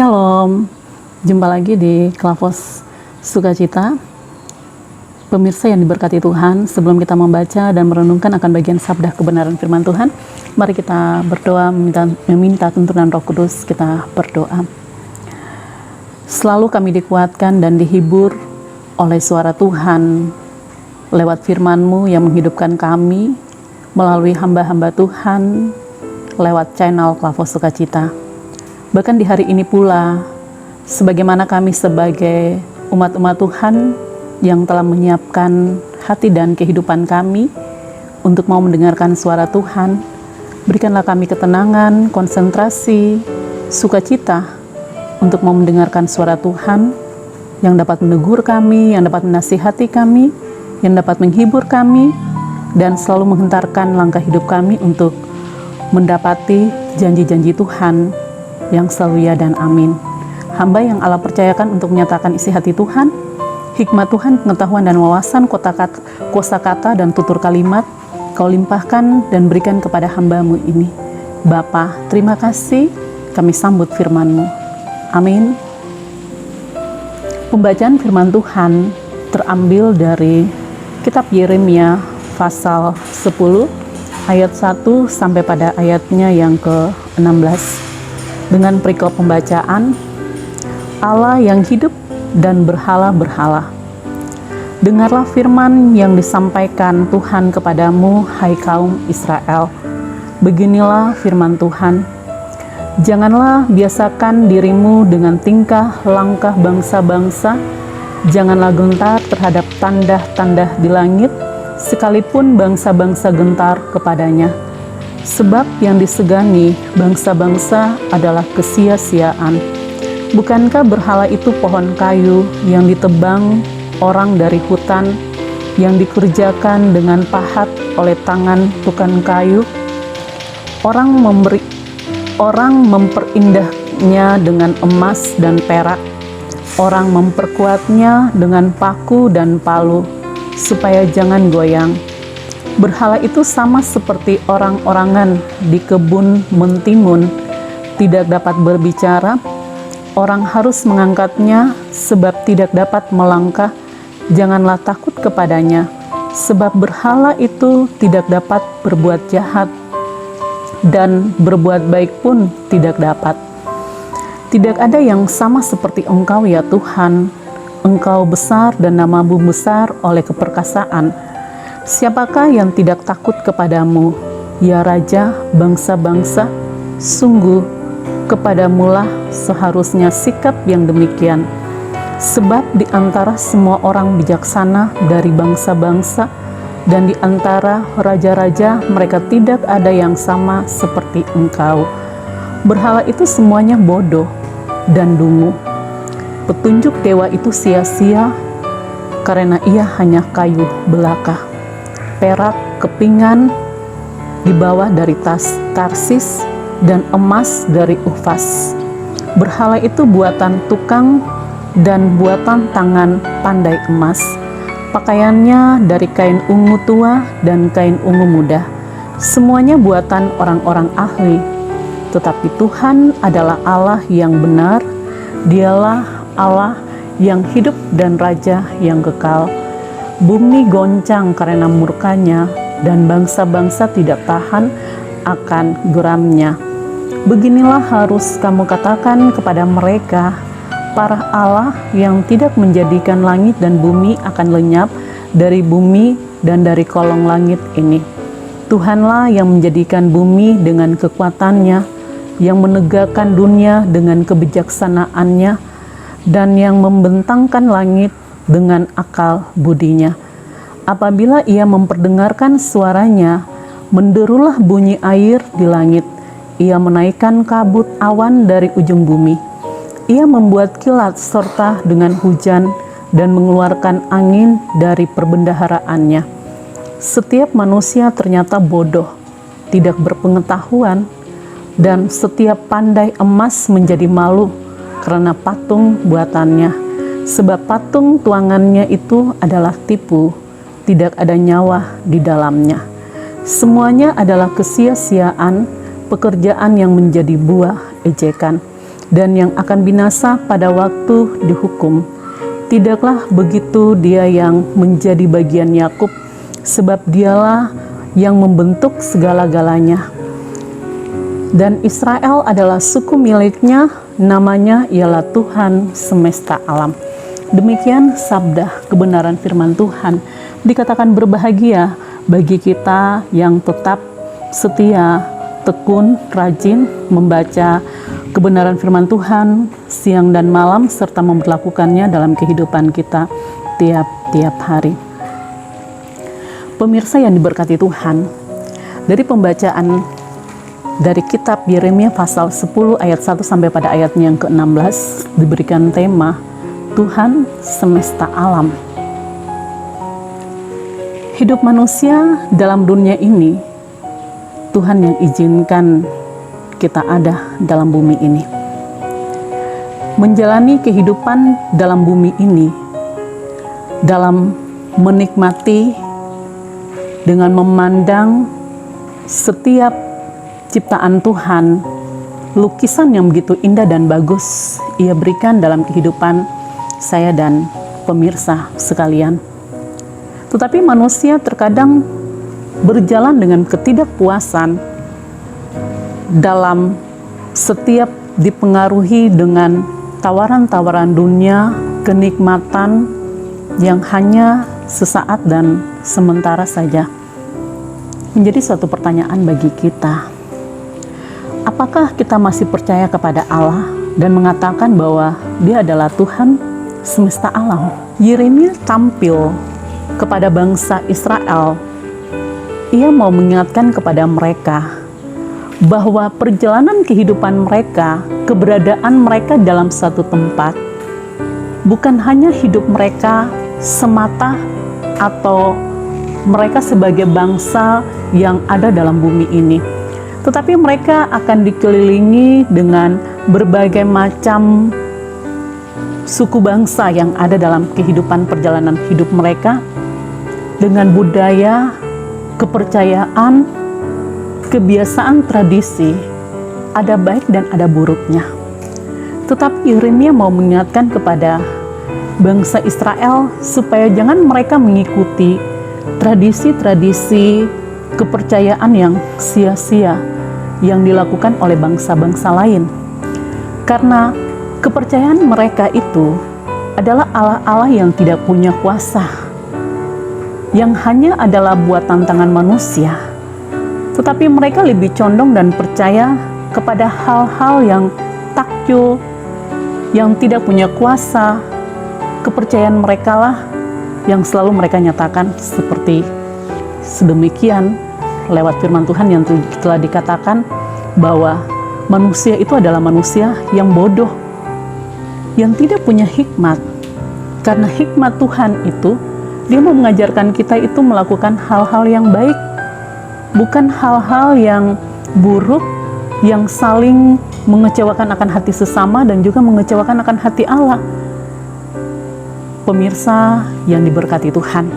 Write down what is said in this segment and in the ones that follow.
Shalom, jumpa lagi di Klavos Sukacita. Pemirsa yang diberkati Tuhan, sebelum kita membaca dan merenungkan akan bagian sabda kebenaran firman Tuhan, mari kita berdoa meminta tuntunan Roh Kudus. Kita berdoa. Selalu kami dikuatkan dan dihibur oleh suara Tuhan lewat firman-Mu yang menghidupkan kami melalui hamba-hamba Tuhan lewat channel Klavos Sukacita. Bahkan di hari ini pula, sebagaimana kami sebagai umat-umat Tuhan yang telah menyiapkan hati dan kehidupan kami untuk mau mendengarkan suara Tuhan, berikanlah kami ketenangan, konsentrasi, sukacita untuk mau mendengarkan suara Tuhan yang dapat menegur kami, yang dapat menasihati kami, yang dapat menghibur kami, dan selalu menghentarkan langkah hidup kami untuk mendapati janji-janji Tuhan yang selalu ya dan amin. Hamba yang Allah percayakan untuk menyatakan isi hati Tuhan, hikmat Tuhan, pengetahuan dan wawasan, kosakata dan tutur kalimat, Kau limpahkan dan berikan kepada hamba-Mu ini. Bapa, terima kasih, kami sambut firman-Mu. Amin. Pembacaan firman Tuhan terambil dari kitab Yeremia pasal 10 ayat 1 sampai pada ayatnya yang ke-16. Dengan perikop pembacaan, Allah yang hidup dan berhala-berhala. Dengarlah firman yang disampaikan Tuhan kepadamu, hai kaum Israel. Beginilah firman Tuhan. Janganlah biasakan dirimu dengan tingkah langkah bangsa-bangsa. Janganlah gentar terhadap tanda-tanda di langit, sekalipun bangsa-bangsa gentar kepadanya. Sebab yang disegani bangsa-bangsa adalah kesia-siaan. Bukankah berhala itu pohon kayu yang ditebang orang dari hutan, yang dikerjakan dengan pahat oleh tangan tukang kayu? Orang memperindahnya dengan emas dan perak. Orang memperkuatnya dengan paku dan palu, supaya jangan goyang. Berhala itu sama seperti orang-orangan di kebun mentimun, tidak dapat berbicara. Orang harus mengangkatnya sebab tidak dapat melangkah. Janganlah takut kepadanya, sebab berhala itu tidak dapat berbuat jahat, dan berbuat baik pun tidak dapat. Tidak ada yang sama seperti Engkau ya Tuhan. Engkau besar dan nama-Mu besar oleh keperkasaan. Siapakah yang tidak takut kepadamu, ya Raja bangsa-bangsa? Sungguh, kepadamulah seharusnya sikap yang demikian. Sebab di antara semua orang bijaksana dari bangsa-bangsa dan di antara raja-raja mereka tidak ada yang sama seperti Engkau. Berhala itu semuanya bodoh dan dungu. Petunjuk dewa itu sia-sia, karena ia hanya kayu belaka, perak kepingan dibawa dari Tarsis, dan emas dari Ufas. Berhala itu buatan tukang dan buatan tangan pandai emas. Pakaiannya dari kain ungu tua dan kain ungu muda. Semuanya buatan orang-orang ahli. Tetapi Tuhan adalah Allah yang benar. Dialah Allah yang hidup dan Raja yang kekal. Bumi goncang karena murkanya, dan bangsa-bangsa tidak tahan akan geramnya. Beginilah harus kamu katakan kepada mereka, para Allah yang tidak menjadikan langit dan bumi akan lenyap dari bumi dan dari kolong langit ini. Tuhanlah yang menjadikan bumi dengan kekuatannya, yang menegakkan dunia dengan kebijaksanaannya, dan yang membentangkan langit dengan akal budinya. Apabila ia memperdengarkan suaranya, menderulah bunyi air di langit. Ia menaikkan kabut awan dari ujung bumi. Ia membuat kilat serta dengan hujan dan mengeluarkan angin dari perbendaharaannya. Setiap manusia ternyata bodoh, tidak berpengetahuan, dan setiap pandai emas menjadi malu karena patung buatannya. Sebab patung tuangannya itu adalah tipu, tidak ada nyawa di dalamnya. Semuanya adalah kesia-siaan, pekerjaan yang menjadi buah ejekan. dan yang akan binasa pada waktu dihukum. Tidaklah begitu dia yang menjadi bagian Yakub, sebab dialah yang membentuk segala-galanya. Dan Israel adalah suku miliknya, namanya ialah Tuhan semesta alam. Demikian sabda kebenaran firman Tuhan. Dikatakan berbahagia bagi kita yang tetap setia, tekun, rajin membaca kebenaran firman Tuhan siang dan malam, serta memperlakukannya dalam kehidupan kita tiap-tiap hari. Pemirsa yang diberkati Tuhan, dari pembacaan dari kitab Yeremia pasal 10 ayat 1 sampai pada ayatnya yang ke-16 diberikan tema Tuhan semesta alam. Hidup manusia dalam dunia ini, Tuhan yang izinkan kita ada dalam bumi ini. Menjalani kehidupan dalam bumi ini, dalam menikmati dengan memandang setiap ciptaan Tuhan, lukisan yang begitu indah dan bagus Ia berikan dalam kehidupan saya dan pemirsa sekalian. Tetapi manusia terkadang berjalan dengan ketidakpuasan dalam setiap dipengaruhi dengan tawaran-tawaran dunia, kenikmatan yang hanya sesaat dan sementara saja. Menjadi suatu pertanyaan bagi kita. Apakah kita masih percaya kepada Allah dan mengatakan bahwa Dia adalah Tuhan semesta alam? Yeremia tampil kepada bangsa Israel. Ia mau mengingatkan kepada mereka bahwa perjalanan kehidupan mereka, keberadaan mereka dalam satu tempat, bukan hanya hidup mereka semata atau mereka sebagai bangsa yang ada dalam bumi ini, tetapi mereka akan dikelilingi dengan berbagai macam suku bangsa yang ada dalam kehidupan perjalanan hidup mereka, dengan budaya, kepercayaan, kebiasaan, tradisi, ada baik dan ada buruknya. Tetapi Yeremia mau mengingatkan kepada bangsa Israel supaya jangan mereka mengikuti tradisi-tradisi kepercayaan yang sia-sia yang dilakukan oleh bangsa-bangsa lain. Karena kepercayaan mereka itu adalah Allah-Allah yang tidak punya kuasa, yang hanya adalah buatan tangan manusia. Tetapi mereka lebih condong dan percaya kepada hal-hal yang takyul, yang tidak punya kuasa. Kepercayaan mereka lah yang selalu mereka nyatakan seperti sedemikian lewat firman Tuhan yang telah dikatakan bahwa manusia itu adalah manusia yang bodoh, yang tidak punya hikmat. Karena hikmat Tuhan itu, Dia mau mengajarkan kita itu melakukan hal-hal yang baik, bukan hal-hal yang buruk, yang saling mengecewakan akan hati sesama dan juga mengecewakan akan hati Allah. Pemirsa yang diberkati Tuhan,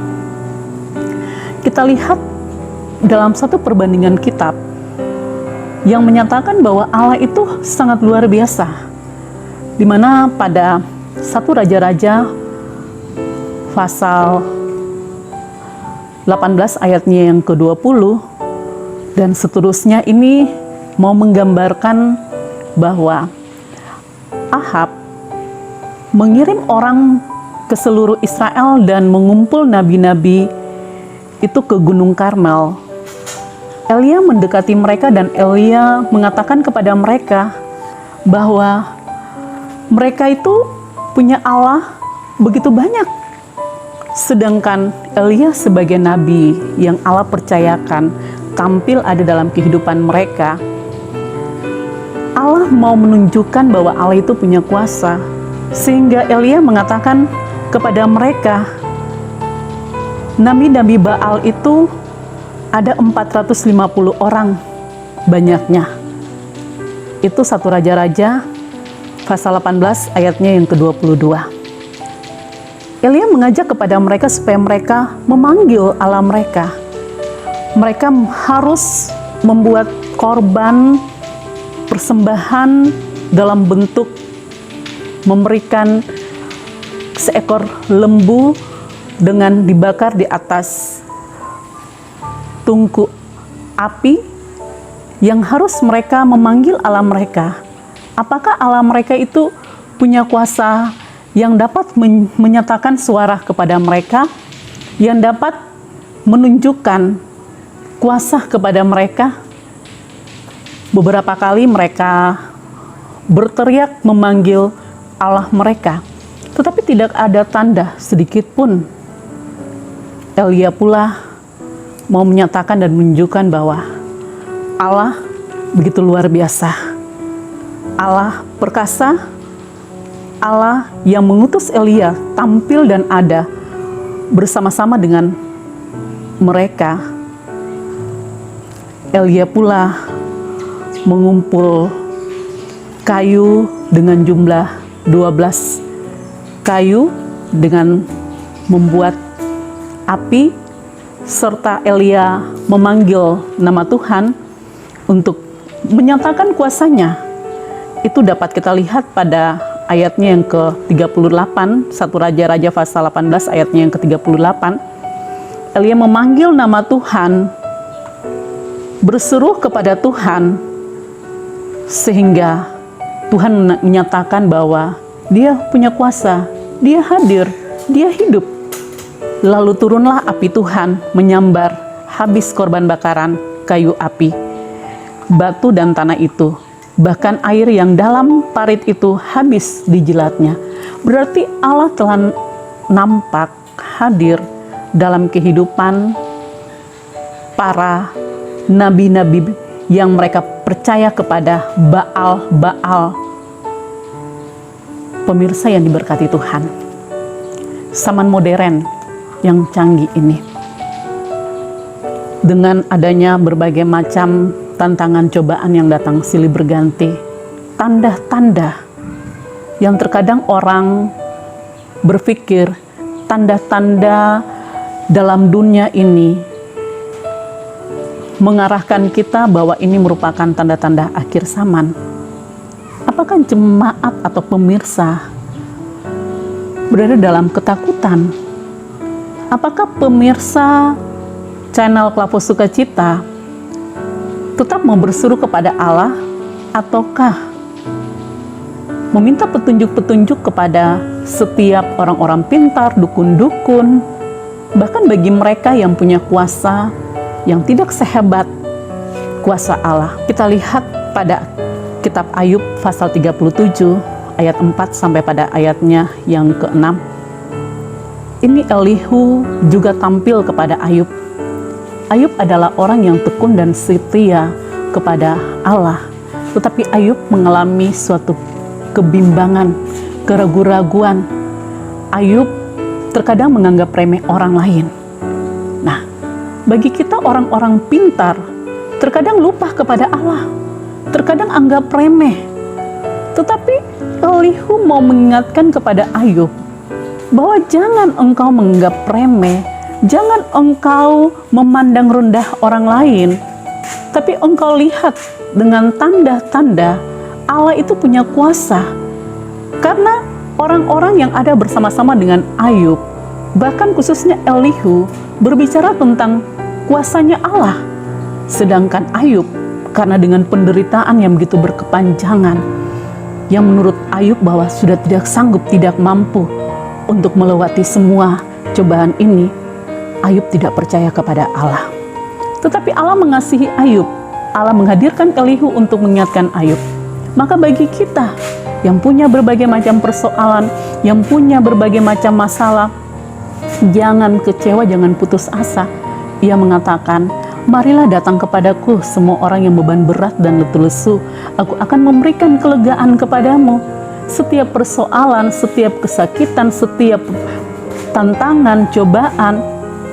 kita lihat dalam satu perbandingan kitab yang menyatakan bahwa Allah itu sangat luar biasa, di mana pada satu Raja-Raja pasal 18 ayatnya yang ke-20 dan seterusnya, ini mau menggambarkan bahwa Ahab mengirim orang ke seluruh Israel dan mengumpul nabi-nabi itu ke Gunung Karmel. Elia mendekati mereka dan Elia mengatakan kepada mereka bahwa mereka itu punya Allah begitu banyak. Sedangkan Elia sebagai nabi yang Allah percayakan tampil ada dalam kehidupan mereka, Allah mau menunjukkan bahwa Allah itu punya kuasa. Sehingga Elia mengatakan kepada mereka, nabi-nabi Baal itu ada 450 orang banyaknya. Itu satu Raja-Raja pasal 18 ayatnya yang ke-22. Elia mengajak kepada mereka supaya mereka memanggil Allah mereka. Mereka harus membuat korban persembahan dalam bentuk memberikan seekor lembu dengan dibakar di atas tungku api yang harus mereka memanggil Allah mereka. Apakah Allah mereka itu punya kuasa yang dapat menyatakan suara kepada mereka, yang dapat menunjukkan kuasa kepada mereka? Beberapa kali mereka berteriak memanggil Allah mereka, tetapi tidak ada tanda sedikit pun. Elia pula mau menyatakan dan menunjukkan bahwa Allah begitu luar biasa. Allah perkasa, Allah yang mengutus Elia tampil dan ada bersama-sama dengan mereka. Elia pula mengumpul kayu dengan jumlah 12 kayu dengan membuat api, serta Elia memanggil nama Tuhan untuk menyatakan kuasanya. Itu dapat kita lihat pada ayatnya yang ke-38, 1 Raja-Raja pasal 18 ayatnya yang ke-38. Elia memanggil nama Tuhan, berseru kepada Tuhan, sehingga Tuhan menyatakan bahwa Dia punya kuasa, Dia hadir, Dia hidup. Lalu turunlah api Tuhan menyambar habis korban bakaran kayu api, batu dan tanah itu. Bahkan air yang dalam parit itu habis dijilatnya. Berarti Allah telah nampak hadir dalam kehidupan para nabi-nabi yang mereka percaya kepada Baal-Baal. Pemirsa yang diberkati Tuhan, zaman modern yang canggih ini, dengan adanya berbagai macam tantangan cobaan yang datang silih berganti, tanda-tanda yang terkadang orang berpikir tanda-tanda dalam dunia ini mengarahkan kita bahwa ini merupakan tanda-tanda akhir zaman. Apakah jemaat atau pemirsa berada dalam ketakutan? Apakah pemirsa channel Klapo Sukacita tetap mau berseru kepada Allah, ataukah meminta petunjuk-petunjuk kepada setiap orang-orang pintar, dukun-dukun, bahkan bagi mereka yang punya kuasa yang tidak sehebat kuasa Allah? Kita lihat pada kitab Ayub pasal 37 ayat 4 sampai pada ayatnya yang ke-6. Ini Elihu juga tampil kepada Ayub. Ayub adalah orang yang tekun dan setia kepada Allah. Tetapi Ayub mengalami suatu kebimbangan, keraguan-raguan. Ayub terkadang menganggap remeh orang lain. Nah, bagi kita orang-orang pintar, terkadang lupa kepada Allah. Terkadang anggap remeh. Tetapi Elihu mau mengingatkan kepada Ayub bahwa jangan engkau menganggap remeh. Jangan engkau memandang rendah orang lain, tapi engkau lihat dengan tanda-tanda Allah itu punya kuasa. Karena orang-orang yang ada bersama-sama dengan Ayub, bahkan khususnya Elihu, berbicara tentang kuasanya Allah. Sedangkan Ayub, karena dengan penderitaan yang begitu berkepanjangan, yang menurut Ayub bahwa sudah tidak sanggup, tidak mampu untuk melewati semua cobaan ini, Ayub tidak percaya kepada Allah. Tetapi Allah mengasihi Ayub. Allah menghadirkan Elihu untuk mengingatkan Ayub. Maka bagi kita yang punya berbagai macam persoalan, yang punya berbagai macam masalah, jangan kecewa, jangan putus asa. Ia mengatakan, marilah datang kepadaku semua orang yang beban berat dan letih lesu. Aku akan memberikan kelegaan kepadamu. Setiap persoalan, setiap kesakitan, setiap tantangan, cobaan,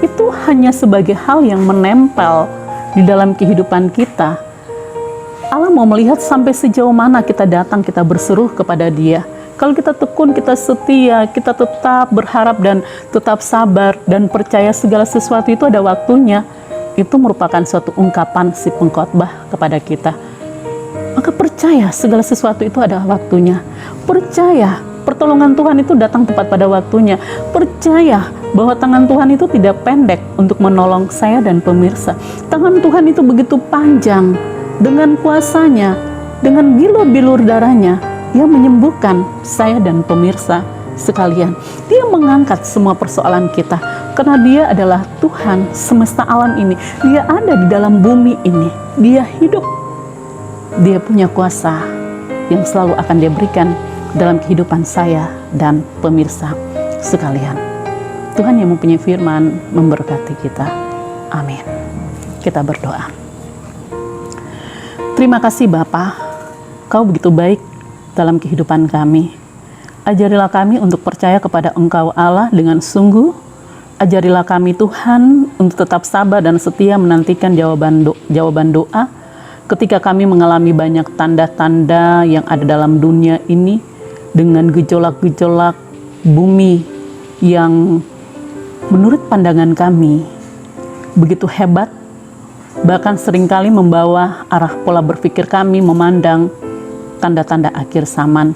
itu hanya sebagai hal yang menempel di dalam kehidupan kita. Allah mau melihat sampai sejauh mana kita datang, kita berseru kepada Dia. Kalau kita tekun, kita setia, kita tetap berharap dan tetap sabar dan percaya segala sesuatu itu ada waktunya. Itu merupakan suatu ungkapan si pengkhotbah kepada kita. Maka percaya segala sesuatu itu ada waktunya. Percaya pertolongan Tuhan itu datang tepat pada waktunya. Percaya bahwa tangan Tuhan itu tidak pendek untuk menolong saya dan pemirsa. Tangan Tuhan itu begitu panjang, dengan kuasanya, dengan bilur-bilur darahnya, Dia menyembuhkan saya dan pemirsa sekalian. Dia mengangkat semua persoalan kita, karena Dia adalah Tuhan semesta alam ini. Dia ada di dalam bumi ini. Dia hidup. Dia punya kuasa yang selalu akan Dia berikan dalam kehidupan saya dan pemirsa sekalian. Tuhan yang mempunyai firman memberkati kita. Amin. Kita berdoa. Terima kasih Bapa, Kau begitu baik dalam kehidupan kami. Ajarilah kami untuk percaya kepada Engkau Allah dengan sungguh. Ajarilah kami Tuhan untuk tetap sabar dan setia menantikan jawaban doa ketika kami mengalami banyak tanda-tanda yang ada dalam dunia ini, dengan gejolak-gejolak bumi yang menurut pandangan kami begitu hebat, bahkan seringkali membawa arah pola berpikir kami memandang tanda-tanda akhir zaman.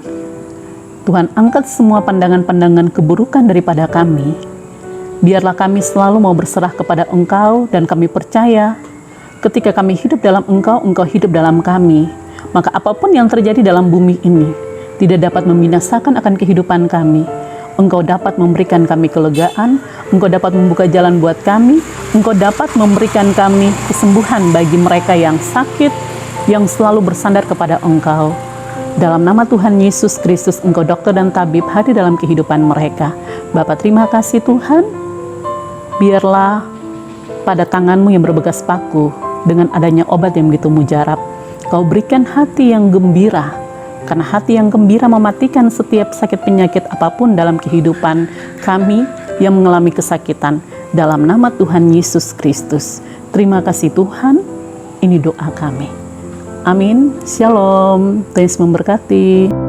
Tuhan, angkat semua pandangan-pandangan keburukan daripada kami. Biarlah kami selalu mau berserah kepada Engkau, dan kami percaya ketika kami hidup dalam Engkau, Engkau hidup dalam kami. Maka apapun yang terjadi dalam bumi ini tidak dapat membinasakan akan kehidupan kami. Engkau dapat memberikan kami kelegaan, Engkau dapat membuka jalan buat kami, Engkau dapat memberikan kami kesembuhan bagi mereka yang sakit, yang selalu bersandar kepada Engkau. Dalam nama Tuhan Yesus Kristus, Engkau dokter dan tabib hadir dalam kehidupan mereka. Bapa, terima kasih Tuhan. Biarlah pada tangan-Mu yang berbekas paku, dengan adanya obat yang begitu mujarab, Kau berikan hati yang gembira, karena hati yang gembira mematikan setiap sakit penyakit apapun dalam kehidupan kami yang mengalami kesakitan. Dalam nama Tuhan Yesus Kristus. Terima kasih Tuhan, ini doa kami. Amin. Shalom. Tuhan Yesus memberkati.